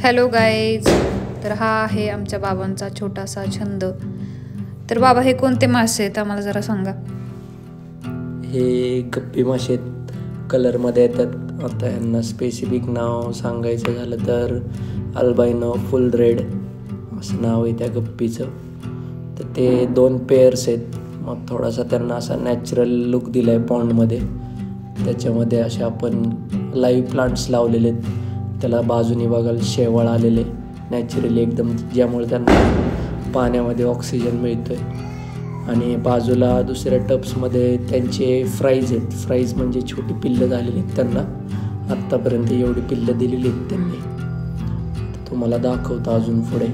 Hello guys, तर हा आहे आमच्या बाबांचा छोटासा छंद. तर बाबा, हे कोणते मासे आहेत आम्हाला जरा सांगा. हे गप्पी मासे कलरमध्ये येतात. आता यांना स्पेसिफिक नाव सांगायचं झालं तर अल्बाइनो फुल रेड असं नाव आहे त्या गप्पीचं. तर ते 2 पेअर्स आहेत. मग थोडासा त्यांना असा नॅचरल लुक दिला आहे पॉन्डमध्ये. त्याच्यामध्ये असे आपण लाईव्ह प्लांट्स लावलेले आहेत. त्याला बाजूने बघायला शेवाळ आलेले नॅचरली एकदम, ज्यामुळे त्यांना पाण्यामध्ये ऑक्सिजन मिळतो आहे. आणि बाजूला दुसऱ्या टब्समध्ये त्यांचे फ्राईज आहेत. फ्राईज म्हणजे छोटी पिल्लं झालेली आहेत त्यांना. आत्तापर्यंत एवढी पिल्लं दिलेली आहेत त्यांनी. तुम्हाला दाखवतो अजून पुढे.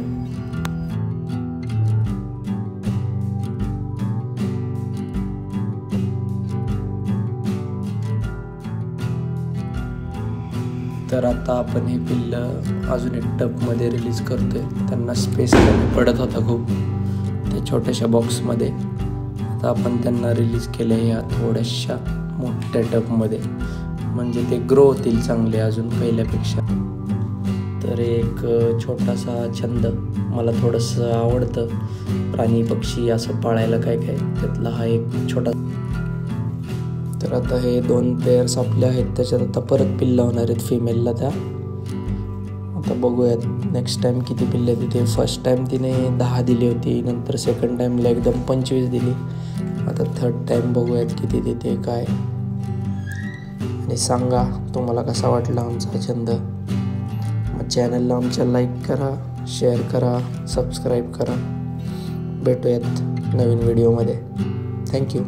तर आता आपण हे पिल्लं अजून एक टबमध्ये रिलीज करतोय. त्यांना स्पेस कमी पडत होता खूप त्या छोट्याशा बॉक्समध्ये. आता आपण त्यांना रिलीज केलं या थोड्याशा मोठ्या टबमध्ये, म्हणजे ते ग्रो होतील चांगले अजून पहिल्यापेक्षा. तर एक छोटासा छंद, मला थोडंसं आवडतं प्राणी पक्षी असं पाळायला काय काय, त्यातला हा एक छोटा. तर आता हे 2 पेअर्स आपले आहेत. त्याच्यात आता परत पिल्लं होणार आहेत फिमेलला त्या. आता बघूयात नेक्स्ट टाईम किती पिल्लं देते. फर्स्ट टाईम तिने 10 दिली होती, नंतर सेकंड टाईमला एकदम 25 दिली. आता थर्ड टाईम बघूयात किती देते काय. आणि सांगा तुम्हाला कसा वाटला आमचा छंद. मग चॅनलला आमच्या लाईक करा, शेअर करा, सबस्क्राईब करा. भेटूयात नवीन व्हिडिओमध्ये. थँक्यू.